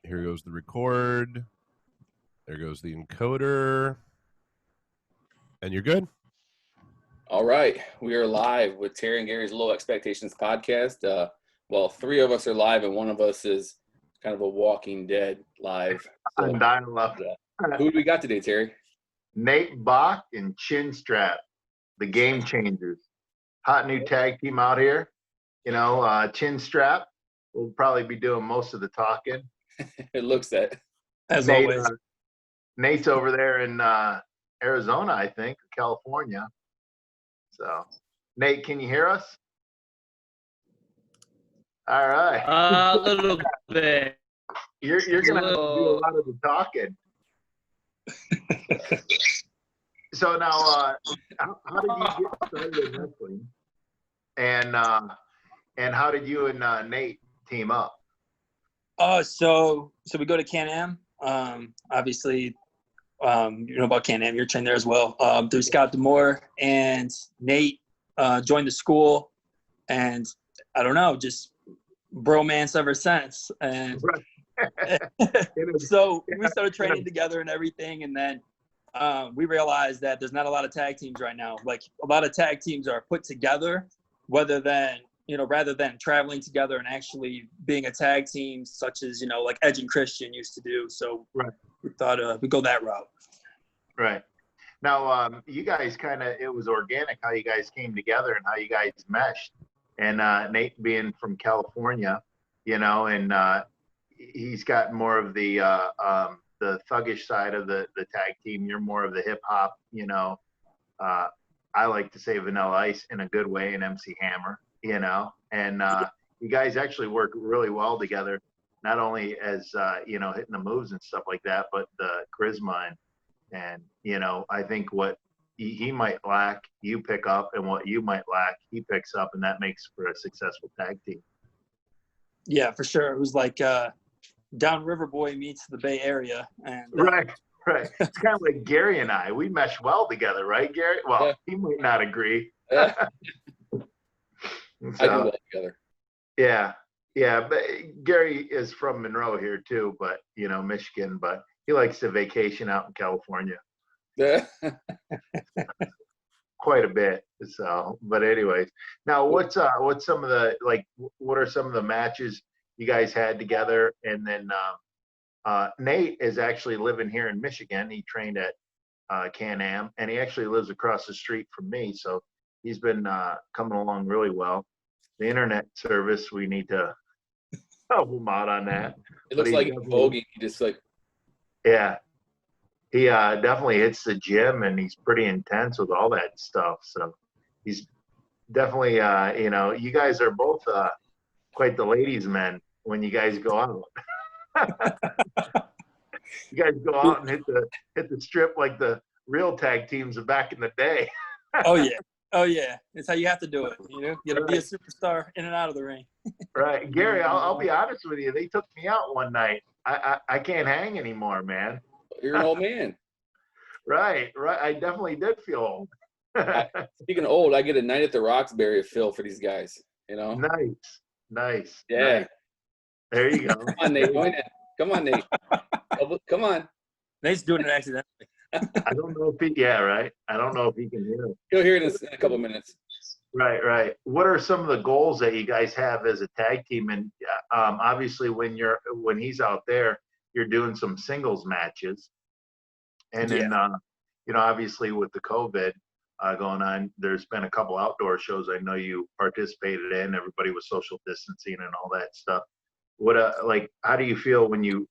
Here goes the record. There goes the encoder. And you're good? All right. We are live with Terry and Gary's Low Expectations podcast. Well, three of us are live and one of us is kind of a Walking Dead live. So, I'm dying to love who do we got today, Terry? Nate Bach and Chin Strap, the Game Changers. Hot new tag team out here. You know, Chin Strap will probably be doing most of the talking. It looks that. As Nate, always. Nate's over there in Arizona, I think, California. So, Nate, can you hear us? All right. A little bit. You're going to have to do a lot of the talking. So now, how did you get started in wrestling? And how did you and Nate team up? So we go to Can-Am. Obviously, you know about Can-Am. You're trained there as well. Through Scott Demore, and Nate joined the school, and I don't know, just bromance ever since. And so we started training together and everything, and then we realized that there's not a lot of tag teams right now. Like, a lot of tag teams are put together, rather than traveling together and actually being a tag team, such as, like Edge and Christian used to do. So we thought we'd go that route. Right. Now, you guys it was organic how you guys came together and how you guys meshed. And Nate being from California, and he's got more of the thuggish side of the tag team. You're more of the hip hop, I like to say Vanilla Ice in a good way, and MC Hammer, and you guys actually work really well together, not only as, hitting the moves and stuff like that, but the charisma and I think what he might lack, you pick up, and what you might lack, he picks up, and that makes for a successful tag team. Yeah, for sure. It was like Downriver Boy meets the Bay Area. And Right. It's kind of like Gary and I. We mesh well together, right, Gary? Well, he might not agree. I do well together. Yeah. But Gary is from Monroe here too, but Michigan. But he likes to vacation out in California. Yeah. Quite a bit. So, but anyways, now what's some of the what are some of the matches you guys had together? And then Nate is actually living here in Michigan. He trained at Can-Am, and he actually lives across the street from me. So he's been coming along really well. The internet service, we need to help him out on that. It looks like Vogue. He just yeah. He definitely hits the gym, and he's pretty intense with all that stuff. So he's definitely, you guys are both quite the ladies' men when you guys go out. You guys go out and hit the strip like the real tag teams of back in the day. Oh yeah. It's how you have to do it. You got to be a superstar in and out of the ring. Right, Gary. I'll be honest with you. They took me out one night. I can't hang anymore, man. You're an old man. Right. I definitely did feel old. Speaking of old, I get a night at the Roxbury feel for these guys. Nice. Yeah. Nice. There you go. Come on, Nate. Join in. Come on, Nate. Come on. Nate's doing it accidentally. I don't know if I don't know if he can hear it. He'll hear it in a couple minutes. Right. What are some of the goals that you guys have as a tag team? And obviously, when he's out there, you're doing some singles matches, and then obviously with the COVID going on, there's been a couple outdoor shows I know you participated in. Everybody was social distancing and all that stuff. What how do you feel when you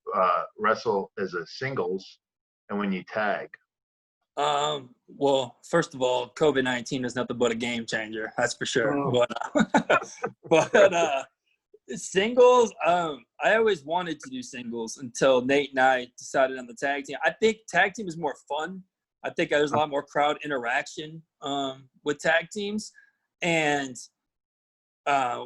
wrestle as a singles and when you tag? Well, first of all, COVID-19 is nothing but a game changer. That's for sure. But singles, I always wanted to do singles until Nate and I decided on the tag team. I think tag team is more fun. I think there's a lot more crowd interaction with tag teams. And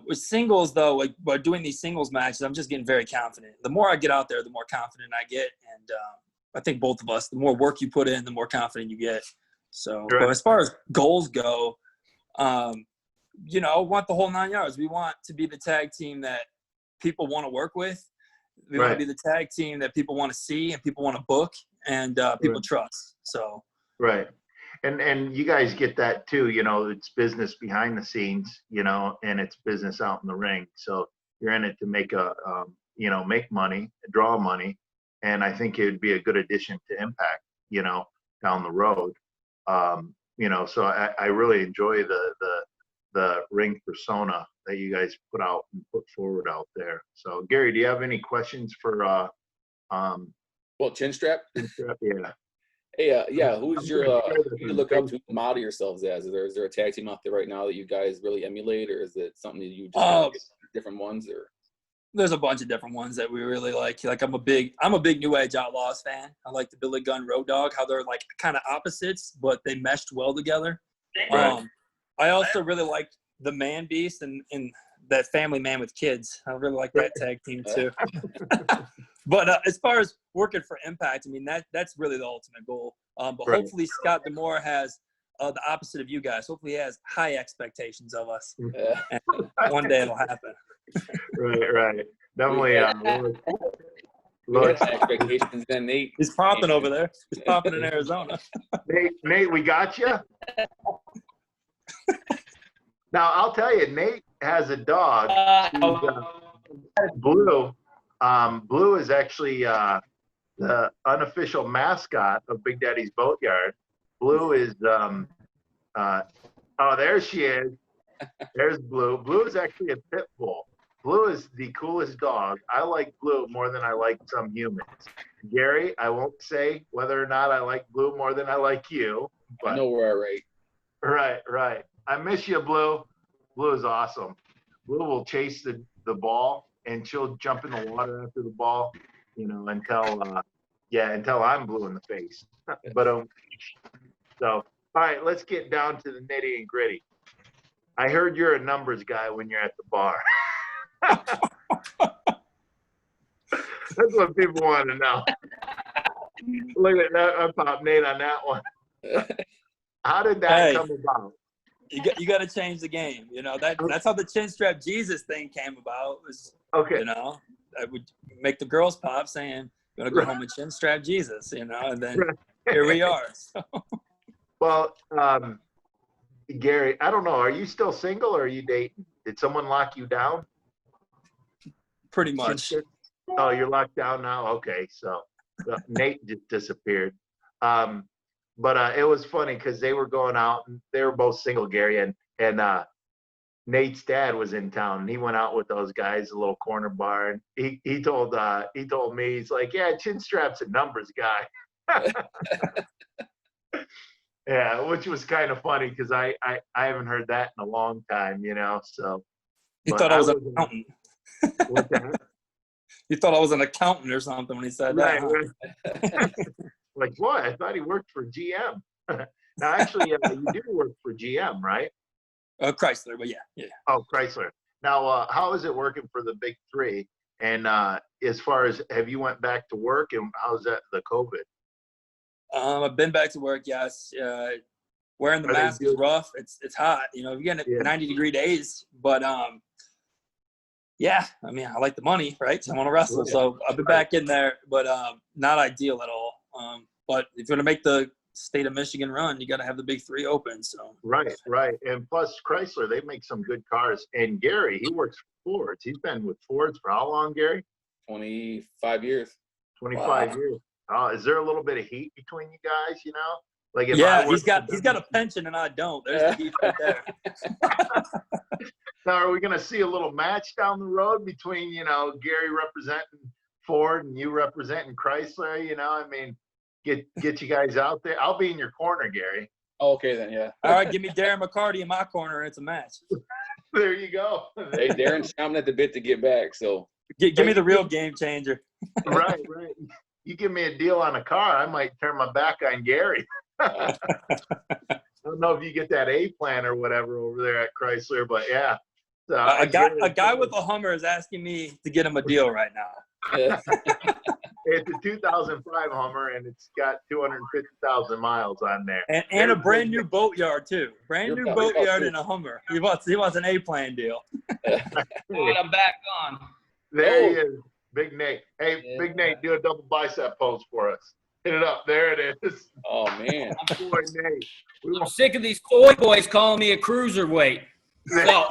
with singles, though, like by doing these singles matches, I'm just getting very confident. The more I get out there, the more confident I get. And I think both of us, the more work you put in, the more confident you get. So, but as far as goals go, want the whole 9 yards. We want to be the tag team that people want to work with, We want to be the tag team that people want to see and people want to book and people trust. So right. And you guys get that too, you know, it's business behind the scenes, you know, and it's business out in the ring. So you're in it to make make money, draw money. And I think it would be a good addition to Impact, you know, down the road. You know, so I really enjoy the ring persona that you guys put out and put forward out there. So Gary, do you have any questions for Chin strap? Yeah. Hey, who's your who you look up to, model yourselves as? Is there a tag team out there right now that you guys really emulate, or is it something that you just get different ones? Or there's a bunch of different ones that we really like. Like I'm a big New Age Outlaws fan. I like the Billy Gunn Road Dogg, how they're like kind of opposites, but they meshed well together. Right. I also really like the Man Beast and that Family Man with Kids. I really like that tag team too. But as far as working for Impact, I mean, that's really the ultimate goal. But hopefully Scott D'Amore has the opposite of you guys. Hopefully he has high expectations of us. And one day it'll happen. Right. Definitely. Expectations then, Nate. He's popping over there. He's popping in Arizona. Nate, we got you. Now, I'll tell you, Nate has a dog. Blue. Blue is actually the unofficial mascot of Big Daddy's Boatyard. Blue is, there she is. There's Blue. Blue is actually a pit bull. Blue is the coolest dog. I like Blue more than I like some humans. Gary, I won't say whether or not I like Blue more than I like you. But I know we're all right. Right. I miss you, Blue. Blue is awesome. Blue will chase the ball, and she'll jump in the water after the ball, you know, until I'm blue in the face. But so, all right, let's get down to the nitty and gritty. I heard you're a numbers guy when you're at the bar. That's what people want to know. Look at that. I popped Nate on that one. How did that come about? You got to change the game. You know, that's how the chin strap Jesus thing came about. Was, okay. You know, I would make the girls pop saying, "Going to go home and chin strap Jesus." You know, and then here we are. So. Well, Gary, I don't know. Are you still single or are you dating? Did someone lock you down? Pretty much. Oh, you're locked down now? Okay. So Nate just disappeared. But it was funny because they were going out and they were both single, Gary, and Nate's dad was in town and he went out with those guys, a little corner bar, and he told me, he's like, yeah, chin strap's a numbers guy. Yeah, which was kind of funny because I haven't heard that in a long time, you know. So he thought I was an accountant. What's that? He thought I was an accountant or something when he said that. Huh? Like, boy, I thought he worked for GM. Now, actually, you do work for GM, right? Chrysler, but yeah. Oh, Chrysler. Now, how is it working for the big three? And as far as, have you went back to work, and how's that, the COVID? I've been back to work, yes. Wearing the mask is rough. It's hot. You know, you're getting 90-degree days. But, yeah, I mean, I like the money, right? So I want to wrestle. So I've been back in there, but not ideal at all. But if you're going to make the state of Michigan run, you got to have the big three open. So Right. And plus Chrysler, they make some good cars. And Gary, he works for Fords. He's been with Fords for how long, Gary? 25 years. 25 years. Is there a little bit of heat between you guys, you know? Like if he's got a pension and I don't. There's the heat right there. Now, are we going to see a little match down the road between, you know, Gary representing Ford and you representing Chrysler? You know, I mean, get you guys out there. I'll be in your corner, Gary. Oh, okay, then, yeah. All right, give me Darren McCarty in my corner, and it's a match. There you go. Hey, Darren's chomping at the bit to get back, so. Give me the real game changer. Right. You give me a deal on a car, I might turn my back on Gary. I don't know if you get that A plan or whatever over there at Chrysler, but yeah. So a guy with a Hummer is asking me to get him a deal right now. It's a 2005 Hummer, and it's got 250,000 miles on there. And a brand new boatyard too. Brand new boatyard and a Hummer. He wants an A plan deal. I'm back on. There he is. Big Nate. Hey, Yeah. Big Nate, do a double bicep pose for us. Hit it up. There it is. Oh man. Boy, Nate. I'm sick of these soy boys calling me a cruiserweight. So,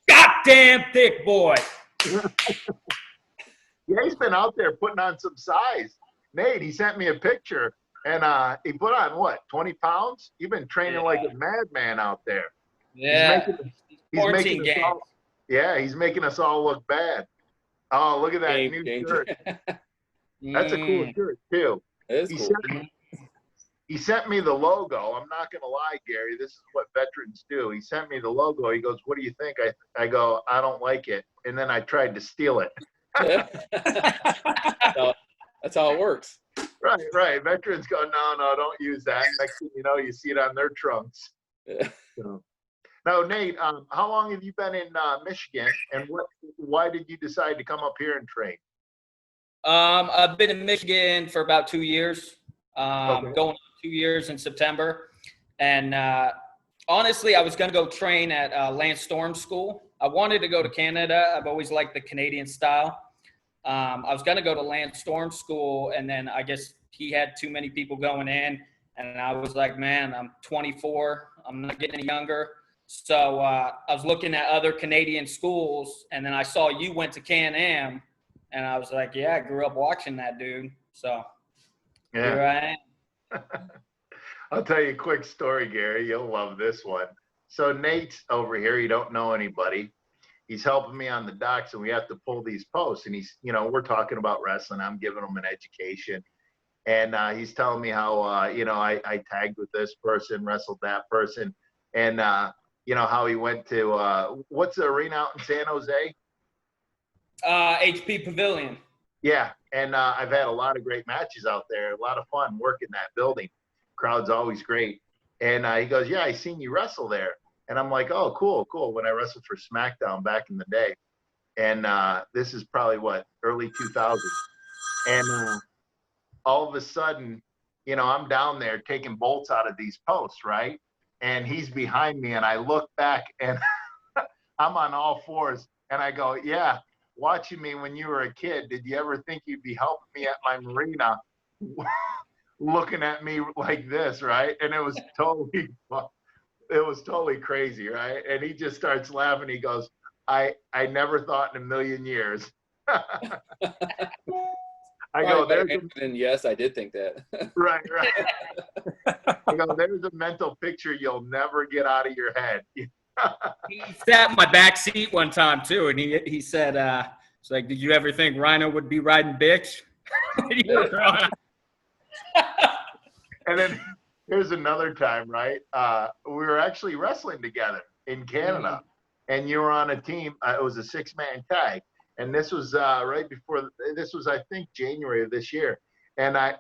goddamn thick boy. Yeah, he's been out there putting on some size. Nate, he sent me a picture, and he put on, what, 20 pounds? You've been training like a madman out there. Yeah. He's making Quarantine us all, yeah, he's making us all look bad. Oh, look at that Game new changer. shirt. That's a cool shirt, too. That is cool. He sent me the logo. I'm not going to lie, Gary. This is what veterans do. He sent me the logo. He goes, what do you think? I go, I don't like it. And then I tried to steal it. That's how it works. Right. Veterans go, no, don't use that. Next thing you know, you see it on their trunks. Yeah. So. Now, Nate, how long have you been in Michigan, and why did you decide to come up here and train? I've been in Michigan for about 2 years. Okay. Going on 2 years in September. And honestly, I was going to go train at Lance Storm School. I wanted to go to Canada. I've always liked the Canadian style. I was going to go to Lance Storm School, and then I guess he had too many people going in. And I was like, man, I'm 24. I'm not getting any younger. So I was looking at other Canadian schools, and then I saw you went to Can-Am, and I was like, yeah, I grew up watching that dude. So here I am. I'll tell you a quick story, Gary. You'll love this one. So Nate's over here. You don't know anybody. He's helping me on the docks, and we have to pull these posts. And he's, we're talking about wrestling. I'm giving him an education. And he's telling me how, I tagged with this person, wrestled that person. And, how he went to, what's the arena out in San Jose? HP Pavilion. Yeah. And I've had a lot of great matches out there. A lot of fun working that building. Crowd's always great. And he goes, yeah, I seen you wrestle there. And I'm like, oh, cool. When I wrestled for SmackDown back in the day. And this is probably, early 2000s. And all of a sudden, I'm down there taking bolts out of these posts, right? And he's behind me, and I look back, and I'm on all fours. And I go, yeah, watching me when you were a kid, did you ever think you'd be helping me at my marina looking at me like this, right? And it was totally crazy, right? And he just starts laughing. He goes, I never thought in a million years. I go, yes, I did think that. Right. I go, there's a mental picture you'll never get out of your head. He sat in my back seat one time too, and he said, "It's like, did you ever think Rhino would be riding bitch?" And then here's another time, right? We were actually wrestling together in Canada, and you were on a team. It was a 6-man tag. And this was right before. This was, I think, January of this year. And I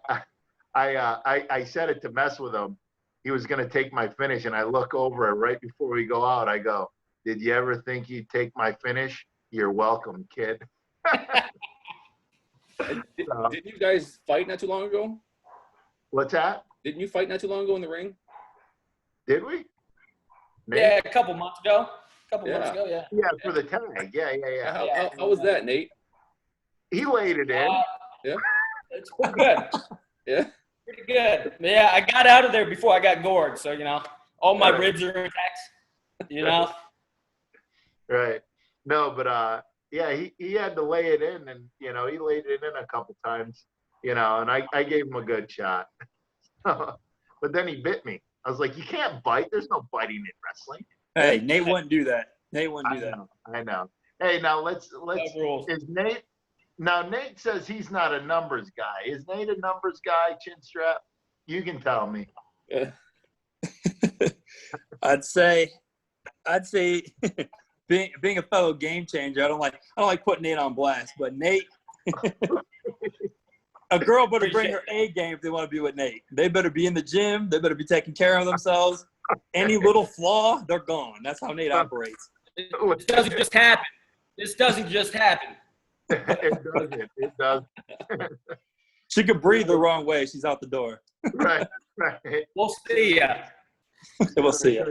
said it to mess with him. He was going to take my finish, and I look over right before we go out. I go, "Did you ever think you'd take my finish? You're welcome, kid." Didn't you guys fight not too long ago? What's that? Didn't you fight not too long ago in the ring? Did we? Nate? Yeah, a couple months ago. Months ago, yeah. Yeah, for the tag. Yeah. How was that, Nate? He laid it in. Yeah. It's pretty good. Yeah. Pretty good. Yeah, I got out of there before I got gored, so all my ribs are intact. Right. No, but yeah, he had to lay it in, and he laid it in a couple times, and I gave him a good shot. But then he bit me. I was like, you can't bite. There's no biting in wrestling. Hey, Nate wouldn't do that. I know. Hey, now let's is Nate now Nate says he's not a numbers guy. Is Nate a numbers guy, chin strap? You can tell me. Yeah. I'd say being a fellow game changer, I don't like putting Nate on blast, but Nate a girl better bring her A game if they want to be with Nate. They better be in the gym, they better be taking care of themselves. Any little flaw, they're gone. That's how Nate operates. It doesn't just happen. This doesn't just happen. It does. She could breathe the wrong way. She's out the door. Right. We'll see ya. We'll see ya.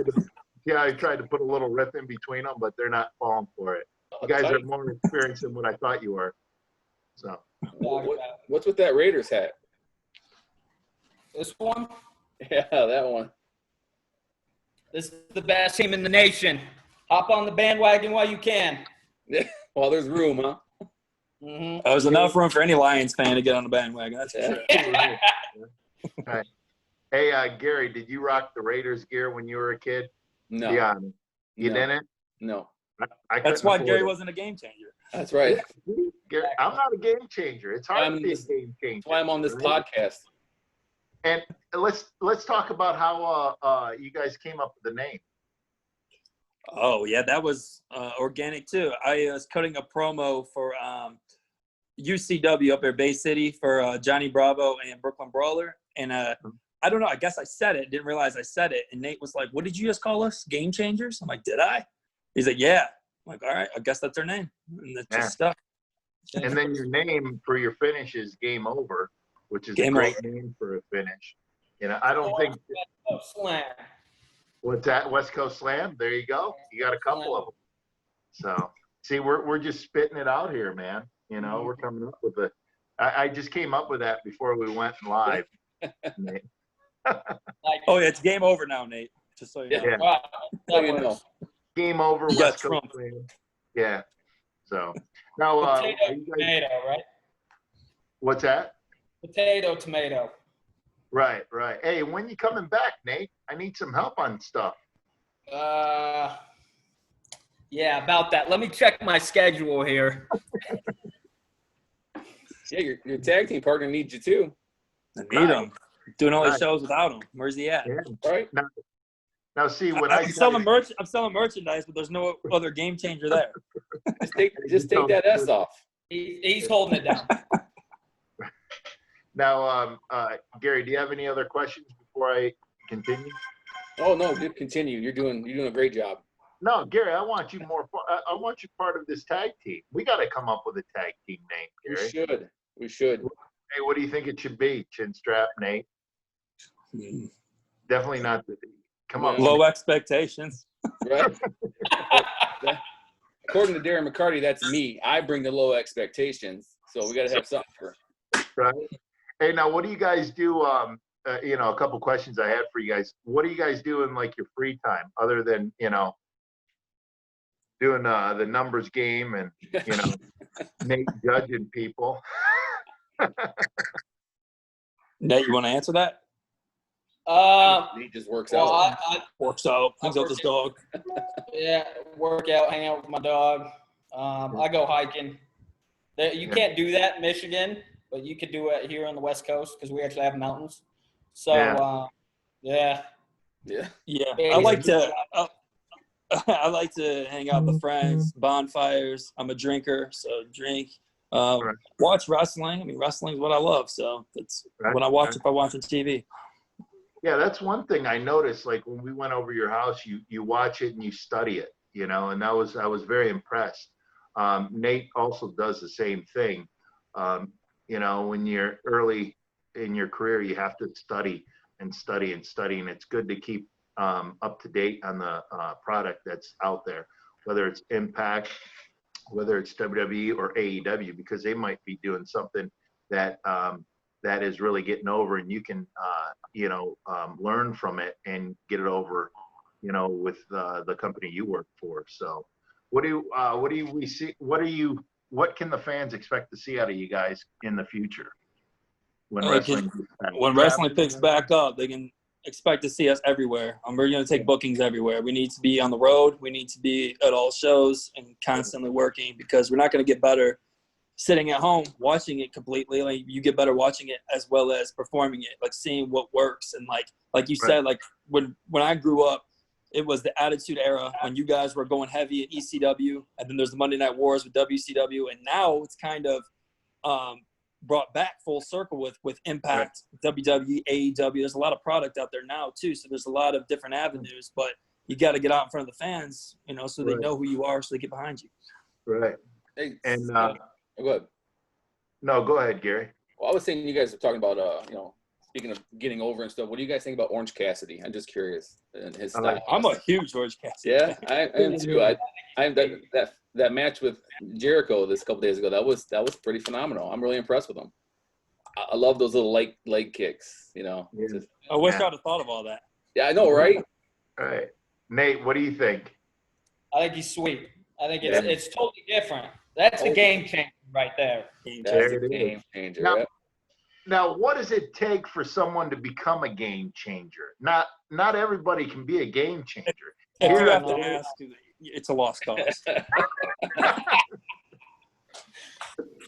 Yeah, I tried to put a little riff in between them, but they're not falling for it. You guys are more experienced than what I thought you were. So What's with that Raiders hat? This one, Yeah, that one. this is the best team in the nation. Hop on the bandwagon while you can. Well, there's room, huh? Mm-hmm. There's enough room for any Lions fan to get on the bandwagon. That's for sure. Right. Hey, Gary, did you rock the Raiders gear when you were a kid? No. Be honest. You No. didn't? No. I That's couldn't why afford Gary it. wasn't a game changer. That's right. Gary, I'm not a game changer. It's hard to be a That's game changer. why I'm on this right? podcast. And let's talk about how you guys came up with the name. Oh yeah, that was organic too. I was cutting a promo for UCW up there, Bay City, for Johnny Bravo and Brooklyn Brawler, and I don't know. I guess I said it. Didn't realize I said it. And Nate was like, "What did you just call us? Game changers?" I'm like, "Did I?" He's like, "Yeah." I'm like, "All right, I guess that's their name." And it just stuck. And then your name for your finish is Game Over, which is Game a great Over. name for a finish. You know, I don't think Slam. what's that, West Coast Slam. There you go. You got a couple of them. So see, we're just spitting it out here, man. You know, we're coming up with I just came up with that before we went live. Nate. Oh yeah, it's game over now, Nate. Just so you know. Yeah. Wow, So that you works. know. Game Over, You got West Coast Trump. Slam. Yeah. So now, Potato, are you guys, tomato, right? what's that? Potato, tomato. Right. Hey, when you coming back, Nate? I need some help on stuff. Yeah, about that. Let me check my schedule here. Yeah, your tag team partner needs you too. I need him. Doing all these Right. shows without him. Where's he at? Yeah. Right? Now, see, when I'm selling merchandise, but there's no other game changer there. Just take that S off. He's holding it down. Now, Gary, do you have any other questions before I continue? Oh no, dude, continue. You're doing a great job. No, Gary, I want you I want you part of this tag team. We got to come up with a tag team name, Gary. We should. Hey, what do you think it should be? Chin strap, Nate? Definitely not. Come on. Low expectations. Right? According to Darren McCarty, that's me. I bring the low expectations. So we got to have something for. Right. Hey, now what do you guys do? A couple questions I had for you guys. What do you guys do in like your free time other than, doing the numbers game and, Nate judging people? Nate, you want to answer that? He just works Well, out. Works out. Hangs out with his dog. Yeah, work out, hang out with my dog. I go hiking. You can't do that in Michigan, but you could do it here on the West Coast because we actually have mountains. So, Yeah. I like to. I like to hang out with friends, bonfires. I'm a drinker, so drink. Watch wrestling. I mean, wrestling is what I love, so that's what I watch if I watch on TV. Yeah, that's one thing I noticed. Like when we went over your house, you watch it and you study it, and I was very impressed. Nate also does the same thing. When you're early in your career, you have to study and study and study, and it's good to keep up to date on the product that's out there, whether it's Impact, whether it's WWE or AEW, because they might be doing something that that is really getting over, and you can learn from it and get it over, with the company you work for. So what can the fans expect to see out of you guys in the future when wrestling picks back up? They can expect to see us everywhere. We're going to take bookings everywhere. We need to be on the road. We need to be at all shows and constantly working, because we're not going to get better sitting at home watching it completely. Like, you get better watching it as well as performing it, like seeing what works. And like you said, like when I grew up, it was the Attitude Era when you guys were going heavy in ECW, and then there's the Monday Night Wars with WCW, and now it's kind of brought back full circle with Impact, WWE, AEW. There's a lot of product out there now too, so there's a lot of different avenues, but you got to get out in front of the fans, so they know who you are, so they get behind you. Right. Hey, And go ahead. no, go ahead, Gary. Well, I was saying you guys are talking about speaking of getting over and stuff, what do you guys think about Orange Cassidy? I'm just curious. And his style. I'm a huge George Cassidy. Yeah, I am too. I that match with Jericho this couple days ago. That was pretty phenomenal. I'm really impressed with him. I love those little leg kicks. You know. Yeah. Just, I wish I'd have thought of all that. yeah, I know, right? All right. Nate, what do you think? I think he's sweet. I think it's totally different. That's a game changer right there. That's a game changer. Now, now, what does it take for someone to become a game changer? Not everybody can be a game changer. If Here you have at to the- ask, it's a lost cause.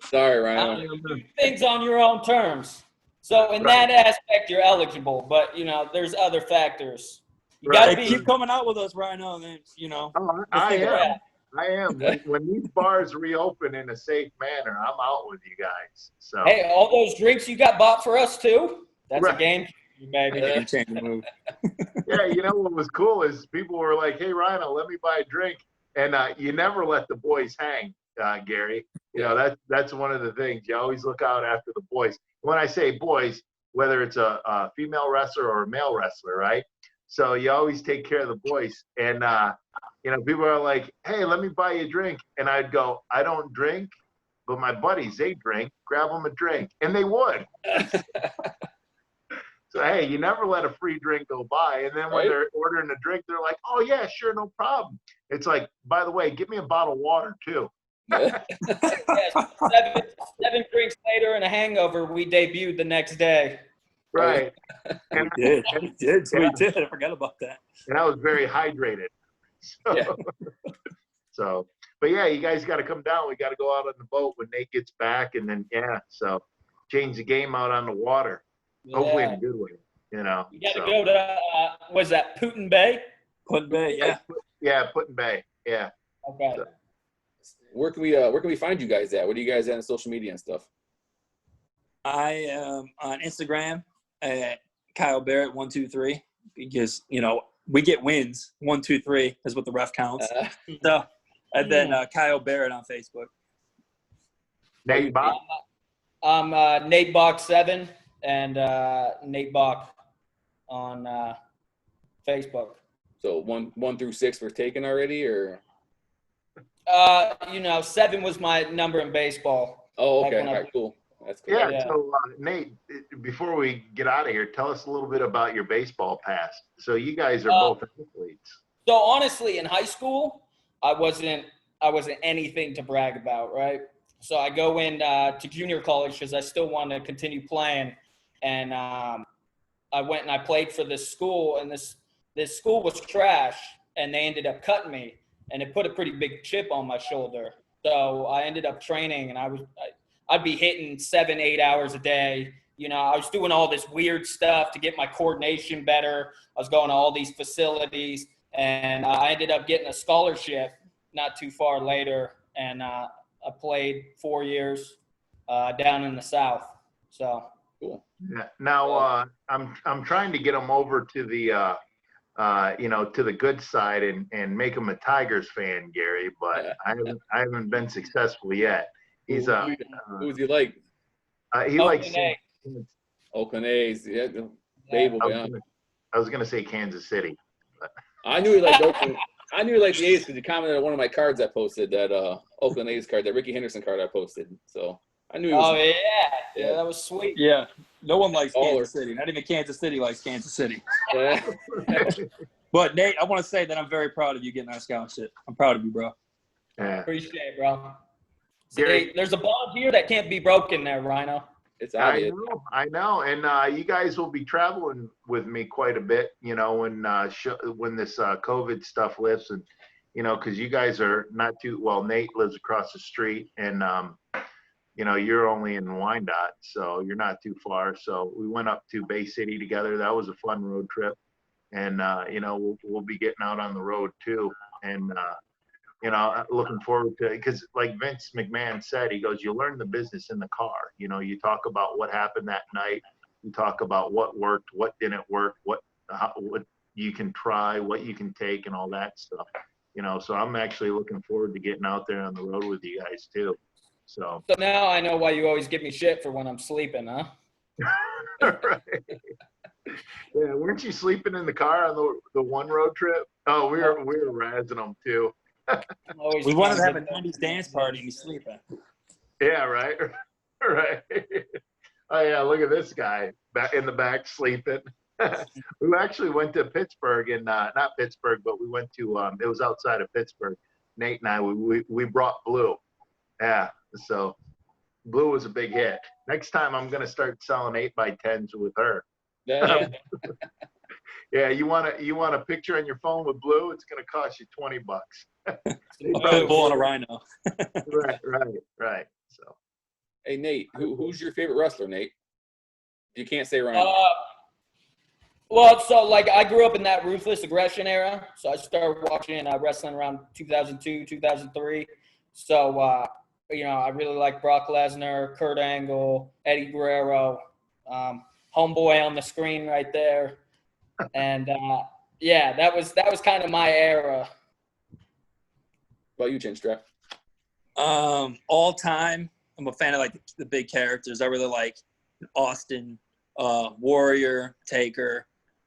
Sorry, Ryan. Do things on your own terms. So in that aspect, you're eligible, but there's other factors. You Right. gotta Hey, be. keep coming out with us, Rhino, and then Oh, I figure am. out. I am. When these bars reopen in a safe manner, I'm out with you guys. So Hey, all those drinks you got bought for us too. That's Right. a game changer, baby. game changing move. yeah, you know what was cool is people were like, "Hey, Rhino, let me buy a drink," and you never let the boys hang, Gary. You know that's one of the things. You always look out after the boys. When I say boys, whether it's a female wrestler or a male wrestler, right? So you always take care of the boys. And people are like, "Hey, let me buy you a drink," and I'd go, "I don't drink, but my buddies they drink. Grab them a drink," and they would. So, hey, you never let a free drink go by. And then when they're ordering a drink, they're like, "Oh, yeah, sure, no problem." It's like, by the way, give me a bottle of water, too. Yes, 7 drinks later and a hangover, we debuted the next day. Right. And, We did. I forgot about that. and I was very hydrated. So, Yeah. But, yeah, you guys got to come down. We got to go out on the boat when Nate gets back. And then, so change the game out on the water. Hopefully in a good way, You got to go to, was that Putin Bay? Putin Bay, yeah. Yeah, Putin Bay. Yeah. Okay. So- Where can we find you guys at? What are you guys at on social media and stuff? I am on Instagram at Kyle Barrett 123 because we get wins 1, 2, 3 is what the ref counts. So, and then Kyle Barrett on Facebook. Nate Bob? I'm Nate Bach 7 and Nate Bach on Facebook. So 1 through 6 were taken already, or? 7 was my number in baseball. Oh, Back okay. when All I- right, cool. That's cool. Yeah. Yeah. So, Nate, before we get out of here, tell us a little bit about your baseball past. So you guys are both athletes. So honestly, in high school, I wasn't anything to brag about, right? So I go in to junior college because I still want to continue playing, and I went and I played for this school, and this school was trash, and they ended up cutting me, and it put a pretty big chip on my shoulder. So I ended up training, and I'd be hitting 7-8 hours a day. I was doing all this weird stuff to get my coordination better. I was going to all these facilities, and I ended up getting a scholarship not too far later, and I played 4 years down in the South. So Cool. Yeah. Now, I'm trying to get him over to the to the good side and make him a Tigers fan, Gary. But I haven't been successful yet. He's Who's he like? he likes Oakland A's. Yeah, Babe will be on. I was gonna say Kansas City. I knew he liked Oakland. I knew he liked the A's because he commented on one of my cards I posted, that Oakland A's card, that Ricky Henderson card I posted. So I knew he was. Oh yeah, that was sweet. Yeah. No one likes Baller. Kansas City. Not even Kansas City likes Kansas City. Yeah. But, Nate, I want to say that I'm very proud of you getting that scholarship. I'm proud of you, bro. Yeah. Appreciate it, bro. Gary- See, there's a bond here that can't be broken there, Rhino. It's obvious. I know, and you guys will be traveling with me quite a bit, when this COVID stuff lifts, and because you guys are not too well. Nate lives across the street, and you're only in Wyandotte, so you're not too far. So we went up to Bay City together. That was a fun road trip, and we'll be getting out on the road too, and looking forward to it, because like Vince McMahon said, he goes, you learn the business in the car. You talk about what happened that night. You talk about what worked, what didn't work, what you can try, what you can take, and all that stuff. So I'm actually looking forward to getting out there on the road with you guys too. So So now I know why you always give me shit for when I'm sleeping, huh? Right. Yeah, weren't you sleeping in the car on the one road trip? Oh, we were razzing them too. Always We wanted to have trying a 90s dance party and he's sleeping. Yeah, right. Right. Oh yeah, look at this guy back in the back sleeping. We actually went to Pittsburgh and not Pittsburgh, but we went to it was outside of Pittsburgh. Nate and I we brought Blue. Yeah, so Blue was a big hit. Next time I'm gonna start selling 8x10s with her. Yeah. Yeah, you want a picture on your phone with Blue? It's gonna cost you $20. A pit bull and a rhino. Right. So Hey, Nate, who's your favorite wrestler, Nate? You can't say right Uh, now. well, so like I grew up in that ruthless aggression era, so I started watching wrestling around 2002, 2003. So I really like Brock Lesnar, Kurt Angle, Eddie Guerrero, homeboy on the screen right there, and that was kind of my era. What about you, Chinstrap? All time, I'm a fan of like the big characters. I really like Austin, Warrior, Taker.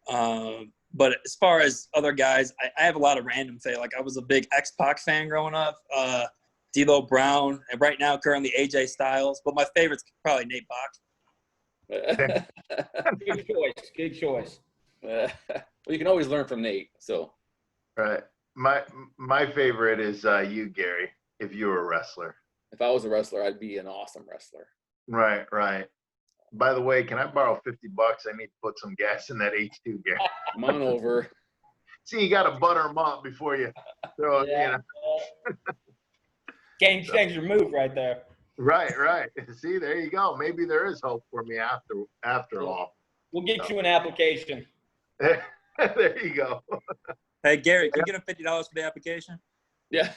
But as far as other guys, I have a lot of random favorite. Like I was a big X-Pac fan growing up. D'Lo Brown, and right now currently AJ Styles. But my favorite's probably Nate Bach. Good choice. Well, you can always learn from Nate. So right. My favorite is you, Gary. If you were a wrestler. if I was a wrestler, I'd be an awesome wrestler. Right. By the way, can I borrow $50? I need to put some gas in that H2 gear. Come on over. See, you got to butter them up before you throw it. Yeah. Game changer move right there. Right. See, there you go. Maybe there is hope for me after all. We'll get you an application. There you go. Hey, Gary, can you get him $50 for the application? Yeah.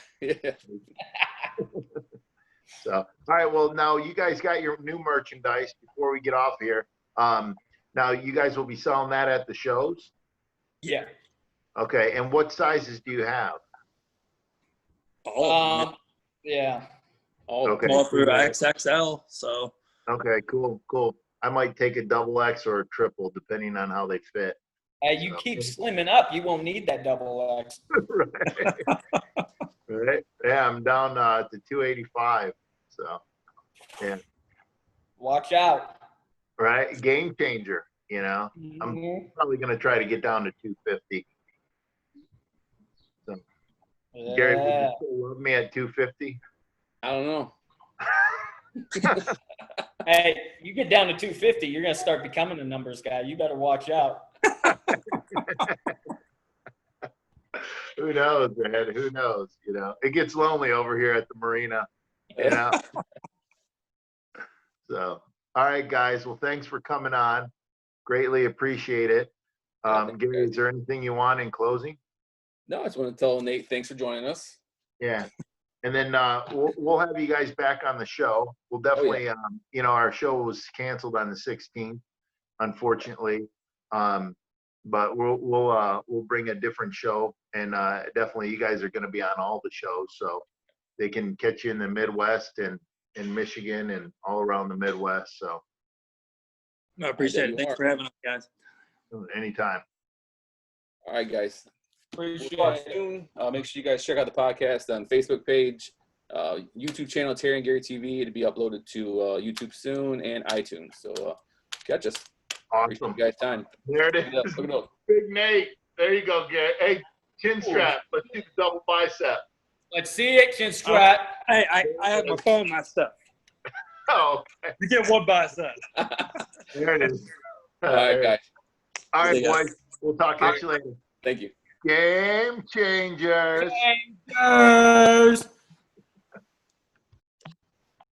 So, all right. Well, now you guys got your new merchandise. Before we get off here, now you guys will be selling that at the shows. Yeah. Okay. And what sizes do you have? Yeah. Okay. All through XXL. So. Okay. Cool. I might take a double X or a triple, depending on how they fit. You keep slimming up, you won't need that double X. Right. Yeah, I'm down to 285. So, yeah. Watch out. Right. Game changer. I'm probably going to try to get down to 250. So, Gary, would you still love me at 250? I don't know. Hey, you get down to 250, you're going to start becoming a numbers guy. You better watch out. Who knows, man? Who knows? It gets lonely over here at the marina. So, all right, guys. Well, thanks for coming on. Greatly appreciate it. Gary, is there anything you want in closing? No, I just want to tell Nate thanks for joining us. Yeah. And then we'll have you guys back on the show. We'll definitely, our show was canceled on the 16th, unfortunately. But we'll bring a different show, and definitely you guys are going to be on all the shows, so they can catch you in the Midwest and in Michigan and all around the Midwest. So I appreciate it. Thanks for having us, guys. Anytime. All right, guys. Appreciate it. Soon. Make sure you guys check out the podcast on Facebook page, YouTube channel, Terry and Gary TV. It'll be uploaded to YouTube soon and iTunes. So catch us. Appreciate Awesome. you guys' time. There it is. Look it up. Big Nate. There you go, Gary. Hey, chin strap. Let's do the double bicep. Let's see it, chin strap. Hey, I have my phone myself. Oh, okay. You get one bicep. There it is. All right, guys. All right, See you guys. boys. We'll talk to you later. Thank you. Game changers. Game